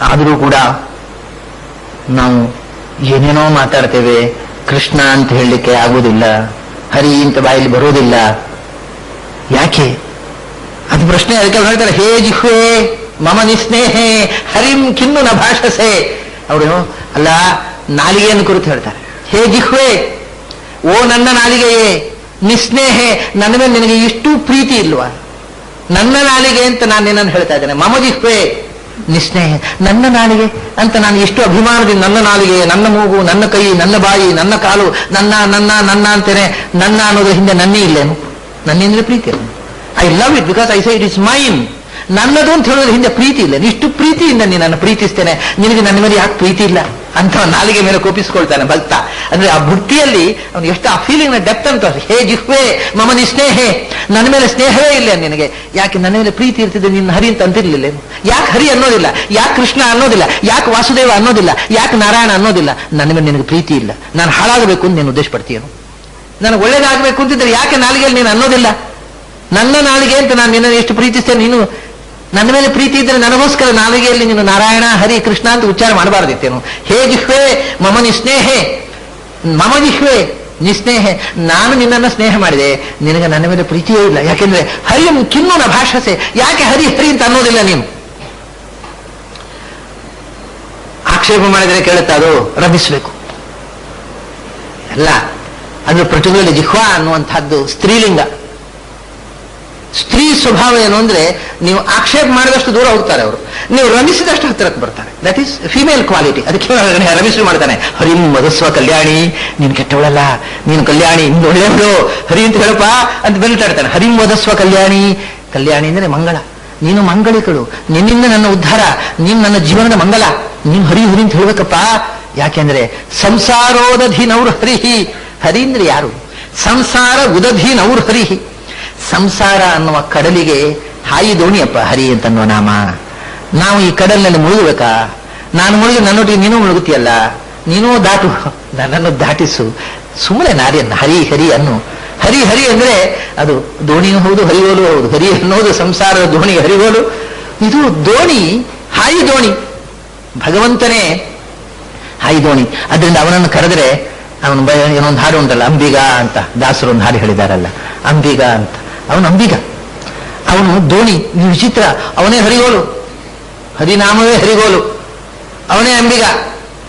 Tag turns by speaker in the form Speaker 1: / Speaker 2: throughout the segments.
Speaker 1: ಆದರೂ ಕೂಡ ನಾವು ಏನೇನೋ ಮಾತಾಡ್ತೇವೆ. ಕೃಷ್ಣ ಅಂತ ಹೇಳಲಿಕ್ಕೆ ಆಗುವುದಿಲ್ಲ, ಹರಿ ಅಂತ ಬಾಯಲ್ಲಿ ಬರುವುದಿಲ್ಲ. ಯಾಕೆ? ಅದು ಪ್ರಶ್ನೆ. ಅದಕ್ಕೆ ಹೇಳ್ತಾರೆ, ಹೇ ಜಿಹ್ವೆ ಮಮ ನಿಸ್ನೇಹೆ ಹರಿಂ ಕಿನ್ನು ನ ಭಾಷಸೆ. ಅವರು ಅಲ್ಲ, ನಾಲಿಗೆಯನ್ನು ಕುರಿತು ಹೇಳ್ತಾರೆ. ಹೇ ಜಿಹ್ವೆ, ಓ ನನ್ನ ನಾಲಿಗೆಯೇ, ನಿಸ್ನೇಹೆ, ನನ್ನ ಮೇಲೆ ನಿನಗೆ ಇಷ್ಟು ಪ್ರೀತಿ ಇಲ್ವಾ? ನನ್ನ ನಾಲಿಗೆ ಅಂತ ನಾನು ನಿನ್ನನ್ನು ಹೇಳ್ತಾ ಇದ್ದೇನೆ. ಮಮ ಜಿಹ್ವೆ ನಿಸ್ನೇಹ, ನನ್ನ ನಾಲಿಗೆ ಅಂತ ನಾನು ಎಷ್ಟು ಅಭಿಮಾನದಿಂದ ನನ್ನ ನಾಲಿಗೆ, ನನ್ನ ಮೂಗು, ನನ್ನ ಕೈ, ನನ್ನ ಬಾಯಿ, ನನ್ನ ಕಾಲು, ನನ್ನ ನನ್ನ ನನ್ನ ಅಂತೇನೆ. ನನ್ನ ಅನ್ನೋದ್ರ ಹಿಂದೆ ನನ್ನೇ ಇಲ್ಲೇನು? ನನ್ನಿಂದಲೇ ಪ್ರೀತಿ ಇಲ್ಲ. I love it because I say it is mine. ನನ್ನದು ಅಂತ ಹೇಳೋದ್ರ ಹಿಂದೆ ಪ್ರೀತಿ ಇಲ್ಲ. ಇಷ್ಟು ಪ್ರೀತಿಯಿಂದ ನೀನನ್ನು ಪ್ರೀತಿಸ್ತೇನೆ, ನಿನಗೆ ನನ್ನ ಮೇಲೆ ಯಾಕೆ ಪ್ರೀತಿ ಇಲ್ಲ ಅಂತ ನಾಲಿಗೆ ಮೇಲೆ ಕೋಪಿಸ್ಕೊಳ್ತಾನೆ ಭಕ್ತ. ಅಂದ್ರೆ ಆ ಭಕ್ತಿಯಲ್ಲಿ ಅವನು ಎಷ್ಟು ಆ ಫೀಲಿಂಗ್ ನ ಡೆಪ್ತ್ ಅಂತ. ಹೇ ಜಿಹ್ವೆ ಮಮ ನಿಸ್ನೇಹೆ, ನನ್ನ ಮೇಲೆ ಸ್ನೇಹವೇ ಇಲ್ಲ ನಿನಗೆ. ಯಾಕೆ? ನನ್ನ ಮೇಲೆ ಪ್ರೀತಿ ಇರ್ತಿದೆ, ನಿನ್ನ ಹರಿ ಅಂತ ಅಂತಿರ್ಲಿಲ್ಲ. ಯಾಕೆ ಹರಿ ಅನ್ನೋದಿಲ್ಲ? ಯಾಕೆ ಕೃಷ್ಣ ಅನ್ನೋದಿಲ್ಲ? ಯಾಕೆ ವಾಸುದೇವ ಅನ್ನೋದಿಲ್ಲ? ಯಾಕೆ ನಾರಾಯಣ ಅನ್ನೋದಿಲ್ಲ? ನನ್ನ ಮೇಲೆ ನಿನಗೆ ಪ್ರೀತಿ ಇಲ್ಲ. ನಾನು ಹಾಳಾಗಬೇಕು ಅಂತ ನೀನು ಉದ್ದೇಶ ಪಡ್ತೀಯನು? ನನಗೆ ಒಳ್ಳೇದಾಗಬೇಕು ಅಂತಿದ್ರೆ ಯಾಕೆ ನಾಲಿಗೆಯಲ್ಲಿ ನೀನು ಅನ್ನೋದಿಲ್ಲ? ನನ್ನ ನಾಲಿಗೆ ಅಂತ ನಾನು ನಿನ್ನನ್ನು ಎಷ್ಟು ಪ್ರೀತಿಸ್ತೇನೆ, ನೀನು ನನ್ನ ಮೇಲೆ ಪ್ರೀತಿ ಇದ್ದರೆ ನನಗೋಸ್ಕರ ನಾಲಿಗೆಯಲ್ಲಿ ನೀನು ನಾರಾಯಣ ಹರಿ ಕೃಷ್ಣ ಅಂತ ಉಚ್ಚಾರ ಮಾಡಬಾರ್ದಿತ್ತೇನು? ಹೇ ಜಿಹ್ವೆ ಮಮ ನಿಸ್ನೇಹೆ, ಮಮ ಜಿಹ್ವೆ ನಿಸ್ನೇಹೆ, ನಾನು ನಿನ್ನನ್ನು ಸ್ನೇಹ ಮಾಡಿದೆ, ನಿನಗೆ ನನ್ನ ಮೇಲೆ ಪ್ರೀತಿಯೇ ಇಲ್ಲ. ಯಾಕೆಂದ್ರೆ ಹರಿಯಂ ಕಿನ್ನು ನ ಭಾಷಸೆ, ಯಾಕೆ ಹರಿ ಹರಿ ಅಂತ ಅನ್ನೋದಿಲ್ಲ ನೀನು? ಆಕ್ಷೇಪ ಮಾಡಿದರೆ ಕೇಳುತ್ತಾ ಅದು ರಮಿಸಬೇಕು ಅಲ್ಲ. ಅದು ಪರ್ಟಿಕ್ಯುಲರ್ಲಿ ಜಿಹ್ವಾ ಅನ್ನುವಂಥದ್ದು ಸ್ತ್ರೀಲಿಂಗ. ಸ್ತ್ರೀ ಸ್ವಭಾವ ಏನು ಅಂದ್ರೆ, ನೀವು ಆಕ್ಷೇಪ ಮಾಡಿದಷ್ಟು ದೂರ ಹೋಗ್ತಾರೆ ಅವರು, ನೀವು ರಮಿಸಿದಷ್ಟು ಹತ್ತಿರಕ್ಕೆ ಬರ್ತಾರೆ. That is female quality. ಅದಕ್ಕೆ ರಮಿಸಿ ಮಾಡ್ತಾನೆ, ಹರಿಂ ಮಧುಸ್ವ ಕಲ್ಯಾಣಿ, ನೀನು ಕೆಟ್ಟವಳಲ್ಲ, ನೀನು ಕಲ್ಯಾಣಿ, ನಿಮ್ದು ಒಳ್ಳೆಯವಳು, ಹರಿ ಅಂತ ಹೇಳಪ್ಪ ಅಂತ ಬೆಲ್ಟಾಡ್ತಾನೆ. ಹರಿಂ ಮಧುಸ್ವ ಕಲ್ಯಾಣಿ, ಕಲ್ಯಾಣಿ ಅಂದ್ರೆ ಮಂಗಳ, ನೀನು ಮಂಗಳಿಕಳು, ನಿನ್ನಿಂದ ನನ್ನ ಉದ್ಧಾರ, ನೀನು ನನ್ನ ಜೀವನದ ಮಂಗಲ, ನೀನು ಹರಿ ಹರಿ ಅಂತ ಹೇಳ್ಬೇಕಪ್ಪ. ಯಾಕೆಂದ್ರೆ ಸಂಸಾರೋದಧಿ ನೌರ್ ಹರಿಹಿ, ಹರಿ ಅಂದ್ರೆ ಯಾರು? ಸಂಸಾರ ಉದಧಿ ನೌರ್ ಹರಿಹಿ, ಸಂಸಾರ ಅನ್ನುವ ಕಡಲಿಗೆ ಹಾಯಿ ದೋಣಿಯಪ್ಪ ಹರಿ ಅಂತನ್ನುವ ನಾಮ. ನಾವು ಈ ಕಡಲಿನಲ್ಲಿ ಮುಳುಗಬೇಕಾ? ನಾನು ಮುಳುಗಿ ನನ್ನೊಟ್ಟಿಗೆ ನೀನು ಮುಳುಗುತ್ತೀಯಲ್ಲ, ನೀನೂ ದಾಟು, ನನ್ನನ್ನು ದಾಟಿಸು. ಸುಮ್ಮನೆ ನಾರಿಯನ್ನ ಹರಿ ಹರಿ ಅನ್ನು. ಹರಿ ಹರಿ ಅಂದ್ರೆ ಅದು ದೋಣಿಯೂ ಹೌದು, ಹರಿಗೋಲು ಹೌದು. ಹರಿ ಅನ್ನೋದು ಸಂಸಾರದ ದೋಣಿ, ಹರಿಗೋಲು ಇದು ದೋಣಿ, ಹಾಯಿ ದೋಣಿ. ಭಗವಂತನೇ ಹಾಯಿ ದೋಣಿ. ಅದರಿಂದ ಅವನನ್ನು ಕರೆದರೆ ಅವನು ಏನೊಂದು ಹಾಡು ಉಂಟಲ್ಲ, ಅಂಬಿಗ ಅಂತ ದಾಸರು ಒಂದು ಹಾಡು ಹೇಳಿದಾರಲ್ಲ, ಅಂಬಿಗ ಅಂತ. ಅವನು ಅಂಬಿಗ, ಅವನು ದೋಣಿ. ವಿಚಿತ್ರ, ಅವನೇ ಹರಿಗೋಲು, ಹರಿನಾಮವೇ ಹರಿಗೋಲು, ಅವನೇ ಅಂಬಿಗ,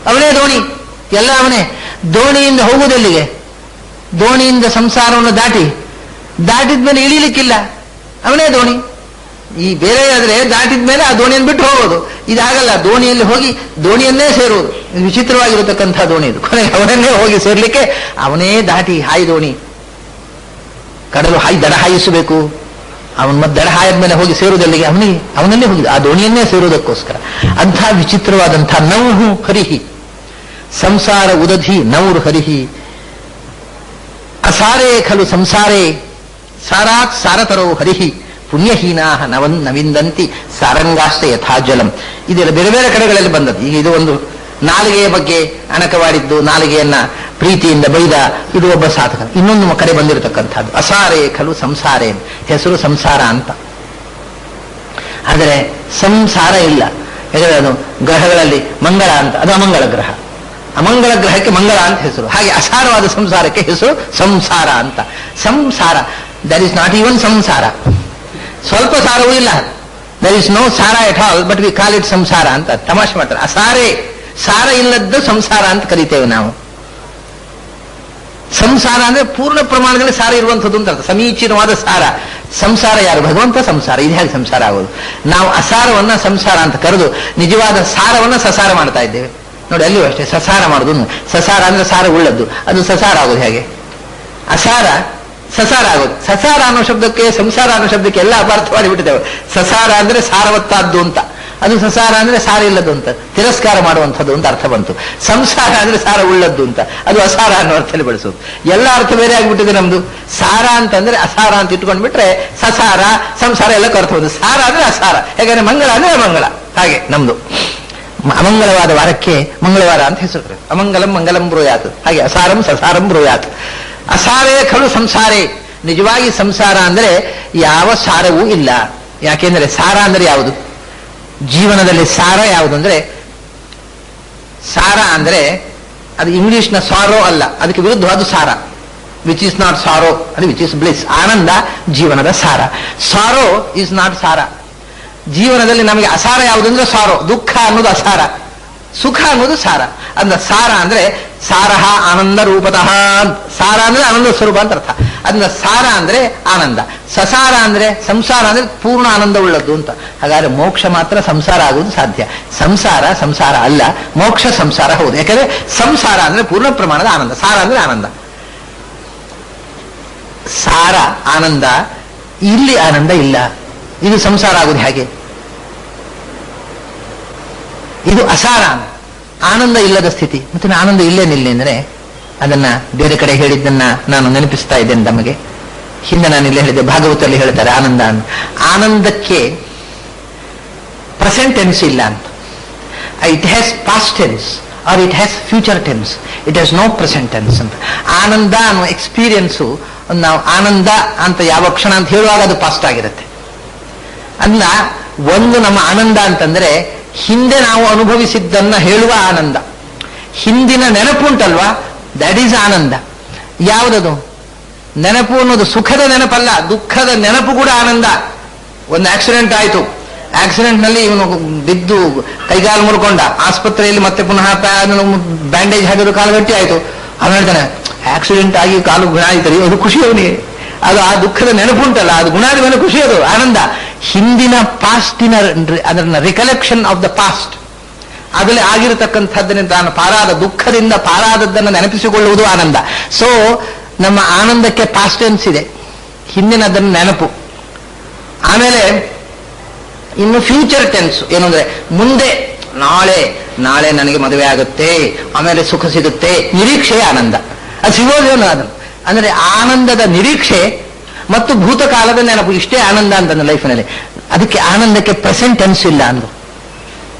Speaker 1: ಅವನೇ ದೋಣಿ, ಎಲ್ಲ ಅವನೇ. ದೋಣಿಯಿಂದ ಹೋಗುವುದೆಲ್ಲಿಗೆ? ದೋಣಿಯಿಂದ ಸಂಸಾರವನ್ನು ದಾಟಿದ ಮೇಲೆ ಇಳಿಲಿಕ್ಕಿಲ್ಲ, ಅವನೇ ದೋಣಿ. ಈ ಬೇರೆ ಆದ್ರೆ ದಾಟಿದ ಮೇಲೆ ಆ ದೋಣಿಯನ್ನು ಬಿಟ್ಟು ಹೋಗೋದು. ಇದಾಗಲ್ಲ, ದೋಣಿಯಲ್ಲಿ ಹೋಗಿ ದೋಣಿಯನ್ನೇ ಸೇರುವುದು. ವಿಚಿತ್ರವಾಗಿರತಕ್ಕಂಥ ದೋಣಿ ಇದು. ಕೊನೆಗೆ ಅವನನ್ನೇ ಹೋಗಿ ಸೇರ್ಲಿಕ್ಕೆ ಅವನೇ ದಾಟಿ ಹಾಯಿ ದೋಣಿ. ಕಡಲು ದಡ ಹಾಯಿಸಬೇಕು, ಅವನ ಮತ್ತೆ ದಡ ಹಾಯದ ಮೇಲೆ ಹೋಗಿ ಸೇರುವುದಲ್ಲಿಗೆ ಅವನನ್ನೇ ಹೋಗಿ ಆ ದೋಣಿಯನ್ನೇ ಸೇರುವುದಕ್ಕೋಸ್ಕರ. ಅಂಥ ವಿಚಿತ್ರವಾದಂಥ ನೌಹು ಹರಿಹಿ, ಸಂಸಾರ ಉದಧಿ ನೌರು ಹರಿಹಿ, ಅಸಾರೇ ಖಲು ಸಂಸಾರೇ ಸಾರಾತ್ ಸಾರತರೋ ಹರಿಹಿ, ಪುಣ್ಯಹೀನಾ ನವಿಂದಂತಿ ಸಾರಂಗಾಶ್ಚ ಯಥಾಜಲಂ. ಇದೆಲ್ಲ ಬೇರೆ ಬೇರೆ ಕಡೆಗಳಲ್ಲಿ ಬಂದದ್ದು. ಈಗ ಇದು ಒಂದು ನಾಲಿಗೆಯ ಬಗ್ಗೆ ಅಣಕವಾಡಿದ್ದು, ನಾಲಿಗೆಯನ್ನ ಪ್ರೀತಿಯಿಂದ ಬೈದ, ಇದು ಒಬ್ಬ ಸಾಧಕ. ಇನ್ನೊಂದು ಕಡೆ ಬಂದಿರತಕ್ಕಂಥದ್ದು ಅಸಾರೇ ಖಲು ಸಂಸಾರೇ, ಹೆಸರು ಸಂಸಾರ ಅಂತ. ಆದರೆ ಸಂಸಾರ ಇಲ್ಲ. ಯಾಕಂದ್ರೆ ಅದು ಗ್ರಹಗಳಲ್ಲಿ ಮಂಗಳ ಅಂತ, ಅದು ಅಮಂಗಳ ಗ್ರಹ. ಅಮಂಗಳ ಗ್ರಹಕ್ಕೆ ಮಂಗಳ ಅಂತ ಹೆಸರು. ಹಾಗೆ ಅಸಾರವಾದ ಸಂಸಾರಕ್ಕೆ ಹೆಸರು ಸಂಸಾರ ಅಂತ. ಸಂಸಾರ, ದಟ್ ಈಸ್ ನಾಟ್ ಈವನ್ ಸಂಸಾರ, ಸ್ವಲ್ಪ ಸಾರವೂ ಇಲ್ಲ. ದರ್ ಇಸ್ ನೋ ಸಾರ at all, but we call it ಸಂಸಾರ ಅಂತ ತಮಾಷೆ ಮಾಡ್ತಾರೆ. ಅಸಾರೇ, ಸಾರ ಇಲ್ಲದ್ದು ಸಂಸಾರ ಅಂತ ಕರಿತೇವೆ ನಾವು. ಸಂಸಾರ ಅಂದ್ರೆ ಪೂರ್ಣ ಪ್ರಮಾಣದಲ್ಲಿ ಸಾರ ಇರುವಂಥದ್ದು ಅಂತ ಅರ್ಥ. ಸಮೀಚೀನವಾದ ಸಾರ. ಸಂಸಾರ ಯಾರು? ಭಗವಂತ ಸಂಸಾರ. ಇದು ಹೇಗೆ ಸಂಸಾರ ಆಗೋದು? ನಾವು ಅಸಾರವನ್ನ ಸಂಸಾರ ಅಂತ ಕರೆದು ನಿಜವಾದ ಸಾರವನ್ನ ಸಸಾರ ಮಾಡ್ತಾ ಇದ್ದೇವೆ. ನೋಡಿ, ಅಲ್ಲಿಯೂ ಅಷ್ಟೇ ಸಸಾರ ಮಾಡುದು. ಸಸಾರ ಅಂದ್ರೆ ಸಾರ ಉಳ್ಳದ್ದು, ಅದು ಸಸಾರ ಆಗೋದು ಹೇಗೆ? ಅಸಾರ ಸಸಾರ ಆಗೋದು. ಸಸಾರ ಅನ್ನೋ ಶಬ್ದಕ್ಕೆ ಸಂಸಾರ ಅನ್ನೋ ಶಬ್ದಕ್ಕೆ ಎಲ್ಲ ಅಪಾರ್ಥ ಮಾಡಿಬಿಟ್ಟಿದ್ದೇವೆ. ಸಸಾರ ಅಂದ್ರೆ ಸಾರವತ್ತಾದ್ದು ಅಂತ, ಅದು ಸಸಾರ ಅಂದ್ರೆ ಸಾರ ಇಲ್ಲದ್ದು ಅಂತ, ತಿರಸ್ಕಾರ ಮಾಡುವಂಥದ್ದು ಅಂತ ಅರ್ಥ ಬಂತು. ಸಂಸಾರ ಅಂದ್ರೆ ಸಾರ ಉಳ್ಳದ್ದು ಅಂತ, ಅದು ಅಸಾರ ಅನ್ನೋ ಅರ್ಥದಲ್ಲಿ ಬಳಸೋದು. ಎಲ್ಲ ಅರ್ಥ ಬೇರೆ ಆಗಿಬಿಟ್ಟಿದೆ ನಮ್ದು. ಸಾರ ಅಂತಂದ್ರೆ ಅಸಾರ ಅಂತ ಇಟ್ಕೊಂಡ್ಬಿಟ್ರೆ ಸಸಾರ ಸಂಸಾರ ಎಲ್ಲ ಅರ್ಥ ಬಂದು. ಸಾರ ಅಂದ್ರೆ ಅಸಾರ, ಹೇಗಾದ್ರೆ ಮಂಗಳ ಅಂದ್ರೆ ಅಮಂಗಳ. ಹಾಗೆ ನಮ್ದು ಅಮಂಗಳವಾದ ವಾರಕ್ಕೆ ಮಂಗಳವಾರ ಅಂತ ಹೆಸರು. ಅಮಂಗಲಂ ಮಂಗಲಂ ಬ್ರೂಯಾತ್. ಹಾಗೆ ಅಸಾರಂ ಸಸಾರಂ ಬ್ರೂಯಾತ್. ಅಸಾರೇ ಖಲು ಸಂಸಾರೇ, ನಿಜವಾಗಿ ಸಂಸಾರ ಅಂದ್ರೆ ಯಾವ ಸಾರವೂ ಇಲ್ಲ. ಯಾಕೆಂದ್ರೆ ಸಾರ ಅಂದ್ರೆ ಯಾವುದು? ಜೀವನದಲ್ಲಿ ಸಾರ ಯಾವುದು ಅಂದ್ರೆ, ಸಾರ ಅಂದ್ರೆ ಅದು ಇಂಗ್ಲಿಷ್ನ ಸಾರೋ ಅಲ್ಲ, ಅದಕ್ಕೆ ವಿರುದ್ಧವಾದ ಸಾರ. ವಿಚ್ ಈಸ್ ನಾಟ್ ಸಾರೋ ಅದು ವಿಚ್ ಈಸ್ ಬ್ಲಿಸ್. ಆನಂದ ಜೀವನದ ಸಾರ. ಸಾರೋ ಈಸ್ ನಾಟ್ ಸಾರ. ಜೀವನದಲ್ಲಿ ನಮಗೆ ಅಸಾರ ಯಾವುದಂದ್ರೆ ಸಾರೋ, ದುಃಖ ಅನ್ನೋದು ಅಸಾರ, ಸುಖ ಅನ್ನೋದು ಸಾರ. ಅಂದ್ರೆ ಸಾರ ಅಂದ್ರೆ ಸಾರಹ ಆನಂದ ರೂಪತಃ. ಸಾರ ಅಂದ್ರೆ ಆನಂದ ಸ್ವರೂಪ ಅಂತ ಅರ್ಥ. ಅದನ್ನ ಸಾರ ಅಂದ್ರೆ ಆನಂದ, ಸಸಾರ ಅಂದ್ರೆ ಸಂಸಾರ ಅಂದ್ರೆ ಪೂರ್ಣ ಆನಂದ ಉಳ್ಳದ್ದು ಅಂತ. ಹಾಗಾದ್ರೆ ಮೋಕ್ಷ ಮಾತ್ರ ಸಂಸಾರ ಆಗುವುದು ಸಾಧ್ಯ. ಸಂಸಾರ ಸಂಸಾರ ಅಲ್ಲ, ಮೋಕ್ಷ ಸಂಸಾರ ಹೌದು. ಯಾಕಂದ್ರೆ ಸಂಸಾರ ಅಂದ್ರೆ ಪೂರ್ಣ ಪ್ರಮಾಣದ ಆನಂದ, ಸಾರ ಅಂದ್ರೆ ಆನಂದ. ಸಾರ ಆನಂದ, ಇಲ್ಲಿ ಆನಂದ ಇಲ್ಲ. ಇದು ಸಂಸಾರ ಆಗುವುದು ಹೇಗೆ? ಇದು ಅಸಾರ, ಆನಂದ ಇಲ್ಲದ ಸ್ಥಿತಿ. ಮತ್ತೆ ಆನಂದ ಇಲ್ಲೇನಿಲ್ಲ ಅಂದ್ರೆ ಅದನ್ನ ಬೇರೆ ಕಡೆ ಹೇಳಿದ್ದನ್ನ ನಾನು ನೆನಪಿಸ್ತಾ ಇದ್ದೇನೆ ನಮಗೆ. ಹಿಂದೆ ನಾನು ಇಲ್ಲೇ ಹೇಳಿದ್ದೆ, ಭಾಗವತಲ್ಲಿ ಹೇಳ್ತಾರೆ ಆನಂದ ಅಂತ. ಆನಂದಕ್ಕೆ ಪ್ರೆಸೆಂಟ್ ಟೆನ್ಸ್ ಇಲ್ಲ ಅಂತ. It has past tense or it has future tense, it has no present tense ಅಂತ. ಆನಂದ ಅನ್ನೋ ಎಕ್ಸ್ಪೀರಿಯನ್ಸು ನಾವು ಆನಂದ ಅಂತ ಯಾವ ಕ್ಷಣ ಅಂತ ಹೇಳುವಾಗ ಅದು ಪಾಸ್ಟ್ ಆಗಿರುತ್ತೆ. ಅಲ್ಲ, ಒಂದು ನಮ್ಮ ಆನಂದ ಅಂತಂದ್ರೆ ಹಿಂದೆ ನಾವು ಅನುಭವಿಸಿದ್ದನ್ನ ಹೇಳುವ ಆನಂದ. ಹಿಂದಿನ ನೆನಪು ಉಂಟಲ್ವಾ, ದಟ್ ಈಸ್ ಆನಂದ. ಯಾವುದದು ನೆನಪು ಅನ್ನೋದು ಸುಖದ ನೆನಪಲ್ಲ, ದುಃಖದ ನೆನಪು ಕೂಡ ಆನಂದ. ಒಂದು ಆಕ್ಸಿಡೆಂಟ್ ಆಯಿತು, ಆಕ್ಸಿಡೆಂಟ್ ನಲ್ಲಿ ಇವನು ಬಿದ್ದು ಕೈಗಾಲು ಮುರ್ಕೊಂಡ, ಆಸ್ಪತ್ರೆಯಲ್ಲಿ ಮತ್ತೆ ಪುನಃ ಬ್ಯಾಂಡೇಜ್ ಹಾಕಿದ್ರು, ಕಾಲು ಗಟ್ಟಿ ಆಯಿತು. ಅವನು ಹೇಳ್ತಾನೆ ಆಕ್ಸಿಡೆಂಟ್ ಆಗಿ ಕಾಲು ಗುಣ ಆಯ್ತರಿ, ಅದು ಖುಷಿ ಅವನಿಗೆ. ಅದು ಆ ದುಃಖದ ನೆನಪುಂಟಲ್ಲ, ಅದು ಗುಣ ಆದ ಮೇಲೆ ಖುಷಿ, ಅದು ಆನಂದ. ಹಿಂದಿನ ಪಾಸ್ಟಿನ ಅದನ್ನ ರಿಕಲೆಕ್ಷನ್ ಆಫ್ ದ ಪಾಸ್ಟ್, ಅದರಲ್ಲಿ ಆಗಿರತಕ್ಕಂಥದ್ದನ್ನು ತಾನು ಪಾರಾದ ದುಃಖದಿಂದ ಪಾರಾದದ್ದನ್ನು ನೆನಪಿಸಿಕೊಳ್ಳುವುದು ಆನಂದ. ಸೊ ನಮ್ಮ ಆನಂದಕ್ಕೆ ಪಾಸ್ಟ್ ಟೆನ್ಸ್ ಇದೆ, ಹಿಂದಿನದನ್ನು ನೆನಪು. ಆಮೇಲೆ ಇನ್ನು ಫ್ಯೂಚರ್ ಟೆನ್ಸ್ ಏನು ಅಂದ್ರೆ ಮುಂದೆ, ನಾಳೆ ನಾಳೆ ನನಗೆ ಮದುವೆ ಆಗುತ್ತೆ, ಆಮೇಲೆ ಸುಖ ಸಿಗುತ್ತೆ, ನಿರೀಕ್ಷೆ ಆನಂದ. ಅದು ಸಿಗೋದೇನು ಅದನ್ನು ಅಂದ್ರೆ ಆನಂದದ ನಿರೀಕ್ಷೆ ಮತ್ತು ಭೂತಕಾಲದ ನೆನಪು, ಇಷ್ಟೇ ಆನಂದ ಅಂತಂದ ಲೈಫ್ನಲ್ಲಿ. ಅದಕ್ಕೆ ಆನಂದಕ್ಕೆ ಪ್ರೆಸೆಂಟ್ ಟೆನ್ಸ್ ಇಲ್ಲ ಅಂದು.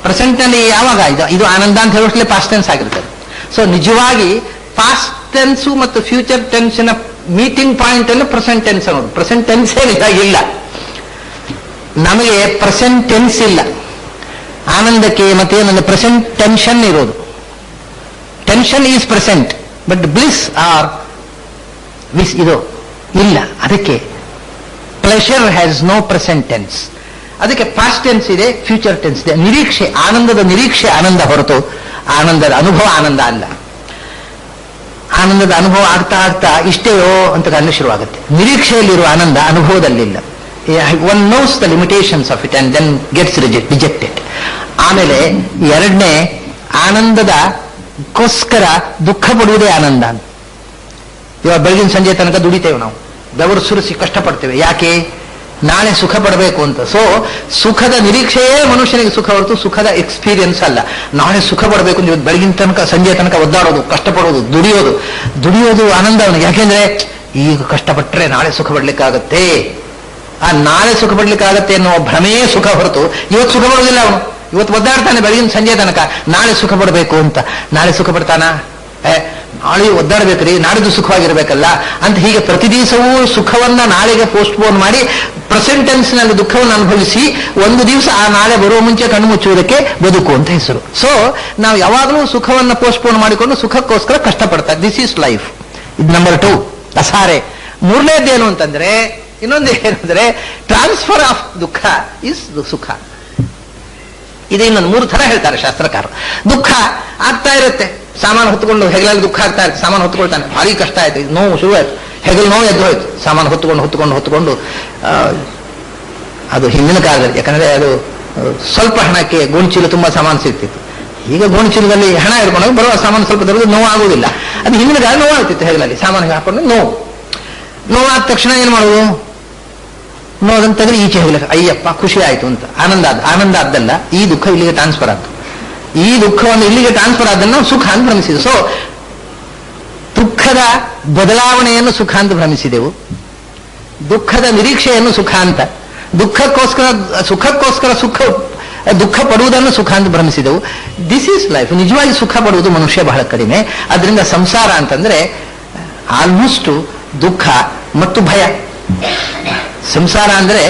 Speaker 1: ಪ್ರೆಸೆಂಟ್ ನಲ್ಲಿ ಯಾವಾಗ ಇದು ಆನಂದ ಅಂತ ಹೇಳೋಷ್ಟೇ ಪಾಸ್ಟ್ ಟೆನ್ಸ್ ಆಗಿರ್ತದೆ. ಸೊ ನಿಜವಾಗಿ ಪಾಸ್ಟ್ ಟೆನ್ಸು ಮತ್ತು ಫ್ಯೂಚರ್ ಟೆನ್ಸಿನ ಮೀಟಿಂಗ್ ಪಾಯಿಂಟ್ ಅನ್ನು ಪ್ರೆಸೆಂಟ್ ಟೆನ್ಸ್ ಅನ್ನೋದು. ಪ್ರೆಸೆಂಟ್ ಟೆನ್ಸ್ ಏನಿಲ್ಲ, ನಮಗೆ ಪ್ರೆಸೆಂಟ್ ಟೆನ್ಸ್ ಇಲ್ಲ ಆನಂದಕ್ಕೆ. ಮತ್ತೇನಂದ್ರೆ ಪ್ರೆಸೆಂಟ್ ಟೆನ್ಷನ್ ಇರೋದು. Tension is present, but bliss are with ಇದು ಇಲ್ಲ. ಅದಕ್ಕೆ pleasure has no present tense. ಅದಕ್ಕೆ ಪಾಸ್ಟ್ ಟೆನ್ಸ್ ಇದೆ, ಫ್ಯೂಚರ್ ಟೆನ್ಸ್ ಇದೆ. ನಿರೀಕ್ಷೆ, ಆನಂದದ ನಿರೀಕ್ಷೆ ಆನಂದ ಹೊರತು ಆನಂದದ ಅನುಭವ ಆನಂದ ಅಲ್ಲ. ಆನಂದದ ಅನುಭವ ಆಗ್ತಾ ಆಗ್ತಾ ಇಷ್ಟೇಯೋ ಅಂತ ಕಣ್ಣು ಶುರುವಾಗುತ್ತೆ. ನಿರೀಕ್ಷೆಯಲ್ಲಿರುವ ಆನಂದ ಅನುಭವದಲ್ಲಿಲ್ಲ. One knows the limitations of it and then gets rejected. ಆಮೇಲೆ ಎರಡನೇ, ಆನಂದದಕ್ಕೋಸ್ಕರ ದುಃಖ ಪಡುವುದೇ ಆನಂದ ಅಂತ. ಇವಾಗ ಬೆಳಗಿನ ಸಂಜೆ ತನಕ ದುಡಿತೇವೆ ನಾವು, ಬೆವರು ಸುರಿಸಿ ಕಷ್ಟಪಡ್ತೇವೆ. ಯಾಕೆ? ನಾಳೆ ಸುಖ ಪಡಬೇಕು ಅಂತ. ಸೊ ಸುಖದ ನಿರೀಕ್ಷೆಯೇ ಮನುಷ್ಯನಿಗೆ ಸುಖ ಹೊರತು ಸುಖದ ಎಕ್ಸ್ಪೀರಿಯನ್ಸ್ ಅಲ್ಲ. ನಾಳೆ ಸುಖ ಪಡಬೇಕು ಅಂತ ಬೆಳಗಿನ ತನಕ ಸಂಜೆ ತನಕ ಒದ್ದಾಡೋದು, ಕಷ್ಟಪಡೋದು, ದುಡಿಯೋದು ಆನಂದ ಅವನಿಗೆ. ಯಾಕೆಂದ್ರೆ ಈಗ ಕಷ್ಟಪಟ್ಟರೆ ನಾಳೆ ಸುಖ ಪಡ್ಲಿಕ್ಕಾಗತ್ತೆ, ಆ ನಾಳೆ ಸುಖ ಪಡ್ಲಿಕ್ಕಾಗತ್ತೆ ಅನ್ನುವ ಭ್ರಮೆಯೇ ಸುಖ ಹೊರತು ಇವತ್ತು ಸುಖ ಪಡೋದಿಲ್ಲ ಅವನು. ಇವತ್ತು ಒದ್ದಾಡ್ತಾನೆ ಬೆಳಗಿನ ಸಂಜೆ ತನಕ, ನಾಳೆ ಸುಖ ಪಡಬೇಕು ಅಂತ. ನಾಳೆ ಸುಖ ಪಡ್ತಾನ? ನಾಳೆ ಒದ್ದಾಡ್ಬೇಕ್ರಿ, ನಾಡಿದ್ದು ಸುಖವಾಗಿರ್ಬೇಕಲ್ಲ ಅಂತ. ಹೀಗೆ ಪ್ರತಿ ದಿವಸವೂ ಸುಖವನ್ನ ನಾಳೆಗೆ ಪೋಸ್ಟ್ಪೋನ್ ಮಾಡಿ ಪ್ರೆಸೆಂಟ್ ಟೆನ್ಸ್ ನಲ್ಲಿ ದುಃಖವನ್ನು ಅನುಭವಿಸಿ ಒಂದು ದಿವಸ ಆ ನಾಳೆ ಬರುವ ಮುಂಚೆ ಕಣ್ಣು ಮುಚ್ಚುವುದಕ್ಕೆ ಬದುಕು ಅಂತ ಹೆಸರು. ಸೊ ನಾವು ಯಾವಾಗಲೂ ಸುಖವನ್ನ ಪೋಸ್ಟ್ಪೋನ್ ಮಾಡಿಕೊಂಡು ಸುಖಕ್ಕೋಸ್ಕರ ಕಷ್ಟಪಡ್ತಾರೆ. This is life. ಇದು ನಂಬರ್ 2 ಅಸಾರೆ. ಮೂರನೇದ್ದೇನು ಅಂತಂದ್ರೆ, ಇನ್ನೊಂದು ಏನಂದ್ರೆ ಟ್ರಾನ್ಸ್ಫರ್ ಆಫ್ ದುಃಖ ಇಸ್ ಸುಖ. ಇದು ಇನ್ನೊಂದು 3 ಥರ ಹೇಳ್ತಾರೆ ಶಾಸ್ತ್ರಕಾರರು. ದುಃಖ ಆಗ್ತಾ ಇರುತ್ತೆ, ಸಾಮಾನು ಹೊತ್ಕೊಂಡು ಹೆಗಲಲ್ಲಿ ದುಃಖ ಆಗ್ತಾ ಇರುತ್ತೆ, ಸಾಮಾನು ಹೊತ್ಕೊಳ್ತಾನೆ, ಭಾರಿ ಕಷ್ಟ ಆಯ್ತು, ನೋವು ಶುರುವಾಯ್ತು, ಹೆಗಲು ನೋವು ಎದ್ದು ಹೋಯ್ತು, ಸಾಮಾನು ಹೊತ್ಕೊಂಡು ಅದು ಹಿಂದಿನ ಕಾಲದಲ್ಲಿ. ಯಾಕಂದ್ರೆ ಅದು ಸ್ವಲ್ಪ ಹಣಕ್ಕೆ ಗೋಣಿಚೀಲ ತುಂಬಾ ಸಾಮಾನು ಸಿಗ್ತಿತ್ತು. ಈಗ ಗೋಣಿಚೀಲದಲ್ಲಿ ಹಣ ಹಿಡ್ಕೊಂಡಾಗ ಬರುವ ಸಾಮಾನು ಸ್ವಲ್ಪ ದೊಡ್ಡದು ನೋವು ಆಗುವುದಿಲ್ಲ. ಅದು ಹಿಂದಿನ ಕಾಲ ನೋವು ಆಗ್ತಿತ್ತು, ಹೆಗಲಲ್ಲಿ ಸಾಮಾನಿಗೆ ಹಾಕೊಂಡು ನೋವಾದ ತಕ್ಷಣ ಏನು ಮಾಡುವುದು? ನೋಡಂತ ತೆಗೆದು ಈಚೆ ಹೆಗಲ, ಅಯ್ಯಪ್ಪ ಖುಷಿ ಆಯ್ತು ಅಂತ ಆನಂದ ಆದ್ದಲ್ಲ, ಈ ದುಃಖ ಇಲ್ಲಿಗೆ ಟ್ರಾನ್ಸ್ಫರ್ ಆಯ್ತು. ಈ ದುಃಖವನ್ನು ಇಲ್ಲಿಗೆ ಟ್ರಾನ್ಸ್ಫರ್ ಆದನ್ನು ನಾವು ಸುಖ ಅಂತ ಭ್ರಮಿಸಿದೆವು. ಸೊ ದುಃಖದ ಬದಲಾವಣೆಯನ್ನು ಸುಖ ಅಂತ ಭ್ರಮಿಸಿದೆವು, ದುಃಖದ ನಿರೀಕ್ಷೆಯನ್ನು ಸುಖ ಅಂತ, ಸುಖಕ್ಕೋಸ್ಕರ ದುಃಖ ಪಡುವುದನ್ನು ಸುಖ ಅಂತ ಭ್ರಮಿಸಿದೆವು. This is life. ನಿಜವಾಗಿ ಸುಖ ಪಡುವುದು ಮನುಷ್ಯ ಬಹಳ ಕಡಿಮೆ. ಅದರಿಂದ ಸಂಸಾರ ಅಂತಂದ್ರೆ ಆಲ್ಮೋಸ್ಟ್ ದುಃಖ ಮತ್ತು ಭಯ. ಸಂಸಾರ ಅಂದ್ರೆ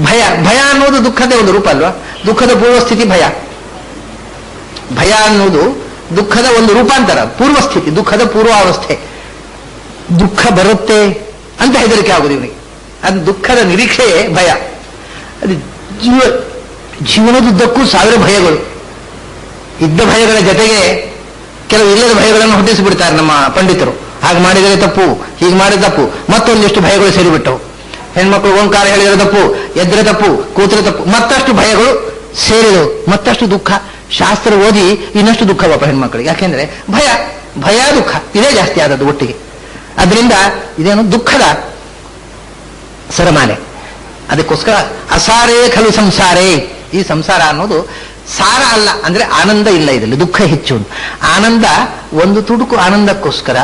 Speaker 1: ಭಯ ಅನ್ನೋದು ದುಃಖದೇ ಒಂದು ರೂಪ ಅಲ್ವಾ? ದುಃಖದ ಪೂರ್ವಸ್ಥಿತಿ ಭಯ. ಭಯ ಅನ್ನುವುದು ದುಃಖದ ಒಂದು ರೂಪಾಂತರ, ಪೂರ್ವಸ್ಥಿತಿ, ದುಃಖದ ಪೂರ್ವಾವಸ್ಥೆ. ದುಃಖ ಬರುತ್ತೆ ಅಂತ ಹೆದರಿಕೆ ಆಗುದು ಇವನಿಗೆ. ಅದು ದುಃಖದ ನಿರೀಕ್ಷೆಯೇ ಭಯ. ಅದು ಜೀವನದುದ್ದಕ್ಕೂ ಸಾವಿರ ಭಯಗಳು. ಇದ್ದ ಭಯಗಳ ಜೊತೆಗೆ ಕೆಲವು ಇಲ್ಲದ ಭಯಗಳನ್ನು ಹುಟ್ಟಿಸಿಬಿಡ್ತಾರೆ ನಮ್ಮ ಪಂಡಿತರು. ಹಾಗೆ ಮಾಡಿದರೆ ತಪ್ಪು, ಹೀಗೆ ಮಾಡಿದ ತಪ್ಪು, ಮತ್ತೊಂದಿಷ್ಟು ಭಯಗಳು ಸೇರಿಬಿಟ್ಟವು. ಹೆಣ್ಮಕ್ಳು ಓಂಕಾರ ಹೇಳಿದರೆ ತಪ್ಪು, ಎದ್ರೆ ತಪ್ಪು, ಕೂತರೆ ತಪ್ಪು, ಮತ್ತಷ್ಟು ಭಯಗಳು ಸೇರಿದವು, ಮತ್ತಷ್ಟು ದುಃಖ. ಶಾಸ್ತ್ರ ಓದಿ ಇನ್ನಷ್ಟು ದುಃಖ ಪಾಪ ಹೆಣ್ಮಕ್ಳಿಗೆ. ಯಾಕೆಂದ್ರೆ ಭಯ, ಭಯ ದುಃಖ ಇದೇ ಜಾಸ್ತಿ ಆದದ್ದು ಒಟ್ಟಿಗೆ. ಅದರಿಂದ ಇದೇನು ದುಃಖದ ಸರಮಾಲೆ. ಅದಕ್ಕೋಸ್ಕರ ಅಸಾರೇ ಖಲು ಸಂಸಾರೇ. ಈ ಸಂಸಾರ ಅನ್ನೋದು ಸಾರ ಅಲ್ಲ, ಅಂದ್ರೆ ಆನಂದ ಇಲ್ಲ ಇದರಲ್ಲಿ, ದುಃಖ ಹೆಚ್ಚು. ಆನಂದ ಒಂದು ತುಡುಕು ಆನಂದಕ್ಕೋಸ್ಕರ,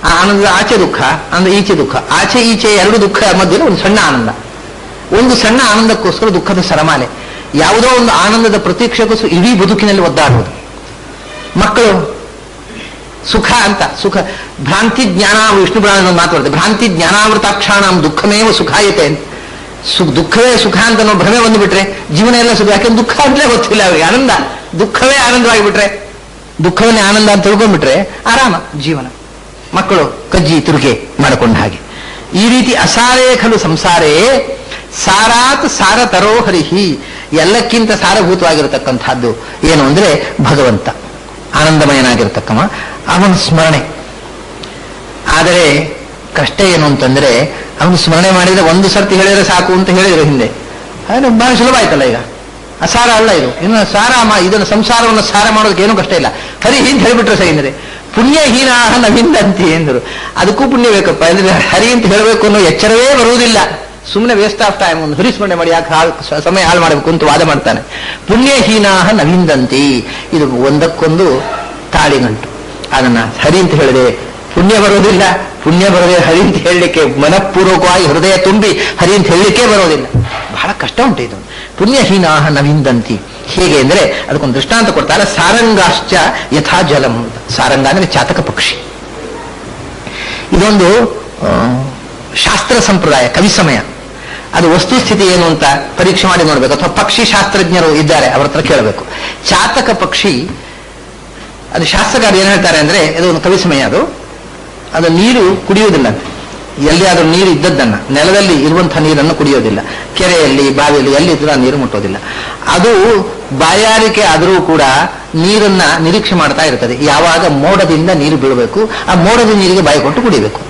Speaker 1: ಆ ಆನಂದದ ಆಚೆ ದುಃಖ, ಅಂದ್ರೆ ಈಚೆ ದುಃಖ, ಆಚೆ ಈಚೆ ಎರಡು ದುಃಖ ಮಧ್ಯೆ ಒಂದು ಸಣ್ಣ ಆನಂದ. ಒಂದು ಸಣ್ಣ ಆನಂದಕ್ಕೋಸ್ಕರ ದುಃಖದ ಸರಮಾಲೆ. ಯಾವುದೋ ಒಂದು ಆನಂದದ ಪ್ರತೀಕ್ಷೆಗೋಸ್ಕರ ಇಡೀ ಬದುಕಿನಲ್ಲಿ ಒದ್ದಾಡುವುದು. ಮಕ್ಕಳು ಸುಖ ಅಂತ, ಸುಖ ಭ್ರಾಂತಿ ಜ್ಞಾನ, ವಿಷ್ಣು ಪುರಾಣ ಮಾತಾಡುತ್ತೆ, ಭ್ರಾಂತಿ ಜ್ಞಾನಾವೃತಾಕ್ಷಾಣಂ ದುಃಖಮೇವ ಸುಖಾಯತೆ ಅಂತ. ದುಃಖವೇ ಸುಖ ಅಂತ ನಾವು ಭ್ರಮೆ ಬಂದುಬಿಟ್ರೆ ಜೀವನ ಎಲ್ಲ ಸುಖ. ಯಾಕೆಂದ್ರೆ ದುಃಖ ಅಂತಲೇ ಗೊತ್ತಿಲ್ಲ ಅವರಿಗೆ. ಆನಂದ, ದುಃಖವೇ ಆನಂದವಾಗಿಬಿಟ್ರೆ, ದುಃಖವನ್ನೇ ಆನಂದ ಅಂತ ತಿಳ್ಕೊಂಡ್ಬಿಟ್ರೆ ಆರಾಮ ಜೀವನ. ಮಕ್ಕಳು ಕಜ್ಜಿ ತುರುಕೆ ಮಾಡಿಕೊಂಡ ಹಾಗೆ. ಈ ರೀತಿ ಅಸಾರೇ ಖಲು ಸಂಸಾರೇ ಸಾರಾತ್ ಸಾರ ತರೋ ಹರಿಹಿ. ಎಲ್ಲಕ್ಕಿಂತ ಸಾರಭೂತವಾಗಿರತಕ್ಕಂಥದ್ದು ಏನು ಅಂದ್ರೆ ಭಗವಂತ, ಆನಂದಮಯನಾಗಿರ್ತಕ್ಕವ, ಅವನ ಸ್ಮರಣೆ. ಆದರೆ ಕಷ್ಟ ಏನು ಅಂತಂದ್ರೆ ಅವನು ಸ್ಮರಣೆ ಮಾಡಿದ್ರೆ ಒಂದು ಸರ್ತಿ ಹೇಳಿದ್ರೆ ಸಾಕು ಅಂತ ಹೇಳಿದ್ರು ಹಿಂದೆ. ಅದು ಬಹಳ ಸುಲಭ ಆಯ್ತಲ್ಲ ಈಗ. ಅಸಾರ ಅಲ್ಲ ಇದು, ಇನ್ನು ಸಾರ. ಇದನ್ನು ಸಂಸಾರವನ್ನು ಸಾರ ಮಾಡೋದಕ್ಕೆ ಏನೂ ಕಷ್ಟ ಇಲ್ಲ. ಹರಿ ಅಂತ ಹೇಳಿಬಿಟ್ರೆ ಸರಿ. ಅಂದರೆ ಪುಣ್ಯಹೀನ ನವಿಂದಂತಿ ಎಂದರು. ಅದಕ್ಕೂ ಪುಣ್ಯ ಬೇಕಪ್ಪ. ಅಂದ್ರೆ ಹರಿ ಅಂತ ಹೇಳಬೇಕು ಅನ್ನೋ ಎಚ್ಚರವೇ ಬರುವುದಿಲ್ಲ. ಸುಮ್ಮನೆ ವೇಸ್ಟ್ ಆಫ್ ಟೈಮ್, ಒಂದು ಹರಿಸ್ಮರಣೆ ಮಾಡಿ ಯಾಕೆ ಸಮಯ ಹಾಳು ಮಾಡಬೇಕು ಅಂತ ವಾದ ಮಾಡ್ತಾನೆ. ಪುಣ್ಯಹೀನ ನವಿಂದಂತಿ, ಇದು ಒಂದಕ್ಕೊಂದು ತಾಳಿಗಂಟು. ಅದನ್ನ ಹರಿ ಅಂತ ಹೇಳಿದೆ ಪುಣ್ಯ ಬರೋದಿಲ್ಲ, ಪುಣ್ಯ ಬರೋದೇ ಹರಿ ಅಂತ ಹೇಳಲಿಕ್ಕೆ ಮನಃಪೂರ್ವಕವಾಗಿ ಹೃದಯ ತುಂಬಿ ಹರಿ ಅಂತ ಹೇಳಲಿಕ್ಕೆ ಬರೋದಿಲ್ಲ. ಬಹಳ ಕಷ್ಟ ಉಂಟು ಇದು. ಪುಣ್ಯಹೀನ ನವಿಂದಂತಿ ಹೇಗೆ ಅಂದ್ರೆ ಅದಕ್ಕೊಂದು ದೃಷ್ಟಾಂತ ಕೊಡ್ತಾರೆ. ಸಾರಂಗಾಶ್ಚ ಯಥಾ ಜಲಂ. ಸಾರಂಗ ಅಂದ್ರೆ ಚಾತಕ ಪಕ್ಷಿ. ಇದೊಂದು ಶಾಸ್ತ್ರ ಸಂಪ್ರದಾಯ, ಕವಿ ಸಮಯ. ಅದು ವಸ್ತುಸ್ಥಿತಿ ಏನು ಅಂತ ಪರೀಕ್ಷೆ ಮಾಡಿ ನೋಡ್ಬೇಕು, ಅಥವಾ ಪಕ್ಷಿ ಶಾಸ್ತ್ರಜ್ಞರು ಇದ್ದಾರೆ ಅವರ ಹತ್ರ ಕೇಳಬೇಕು. ಚಾತಕ ಪಕ್ಷಿ ಅದು ಶಾಸ್ತ್ರಕಾರ ಏನ್ ಹೇಳ್ತಾರೆ ಅಂದ್ರೆ, ಇದು ಒಂದು ಕವಿ ಸಮಯ. ಅದು ನೀರು ಕುಡಿಯುವುದಿಲ್ಲ ಅಂತ. ಎಲ್ಲಿ ಆದ್ರೂ ನೀರು ಇದ್ದದ್ದನ್ನ, ನೆಲದಲ್ಲಿ ಇರುವಂತಹ ನೀರನ್ನು ಕುಡಿಯೋದಿಲ್ಲ. ಕೆರೆಯಲ್ಲಿ, ಬಾವಿಯಲ್ಲಿ ಎಲ್ಲಿದ್ರೂ ಆ ನೀರು ಮುಟ್ಟೋದಿಲ್ಲ. ಅದು ಬಾಯಾರಿಕೆ ಆದರೂ ಕೂಡ ನೀರನ್ನ ನಿರೀಕ್ಷೆ ಮಾಡ್ತಾ ಇರ್ತದೆ. ಯಾವಾಗ ಮೋಡದಿಂದ ನೀರು ಬೀಳಬೇಕು, ಆ ಮೋಡದ ನೀರಿಗೆ ಬಾಯಿ ಕೊಟ್ಟು ಕುಡಿಬೇಕು.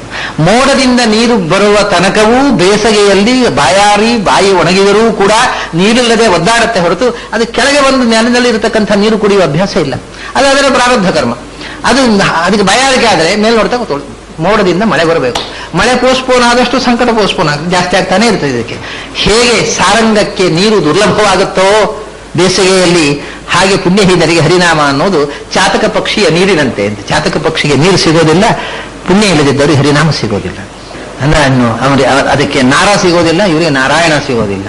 Speaker 1: ಮೋಡದಿಂದ ನೀರು ಬರುವ ತನಕವೂ ಬೇಸಗೆಯಲ್ಲಿ ಬಾಯಿ ಒಣಗಿದರೂ ಕೂಡ ನೀರಿಲ್ಲದೆ ಒದ್ದಾಡುತ್ತೆ ಹೊರತು ಅದು ಕೆಳಗೆ ಒಂದು ನೆಲದಲ್ಲಿ ಇರತಕ್ಕಂಥ ನೀರು ಕುಡಿಯುವ ಅಭ್ಯಾಸ ಇಲ್ಲ. ಅದು ಅದರ ಪ್ರಾರಬ್ಧ ಕರ್ಮ. ಅದಕ್ಕೆ ಬಾಯಾರಿಕೆ ಆದರೆ ಮೇಲೆ ನೋಡ್ತಾ ಕೂತ್ಕೊಳ್ಳಿ. ಮೋಡದಿಂದ ಮಳೆ ಬರಬೇಕು. ಮಳೆ ಪೋಸ್ಟ್ಪೋನ್ ಆದಷ್ಟು ಸಂಕಟ ಪೋಸ್ಟ್ಪೋನ್ ಜಾಸ್ತಿ ಆಗ್ತಾನೆ ಇರ್ತದೆ. ಇದಕ್ಕೆ ಹೇಗೆ ಸಾರಂಗಕ್ಕೆ ನೀರು ದುರ್ಲಭವಾಗುತ್ತೋ ಬೇಸಿಗೆಯಲ್ಲಿ, ಹಾಗೆ ಪುಣ್ಯಹೀನರಿಗೆ ಹರಿನಾಮ ಅನ್ನೋದು ಚಾತಕ ಪಕ್ಷಿಯ ನೀರಿನಂತೆ. ಚಾತಕ ಪಕ್ಷಿಗೆ ನೀರು ಸಿಗೋದಿಲ್ಲ, ಪುಣ್ಯ ಇಲ್ಲದಿದ್ದವರಿಗೆ ಹರಿನಾಮ ಸಿಗೋದಿಲ್ಲ. ಅಂದ್ರೆ ಅದಕ್ಕೆ ನಾರ ಸಿಗೋದಿಲ್ಲ, ಇವರಿಗೆ ನಾರಾಯಣ ಸಿಗೋದಿಲ್ಲ.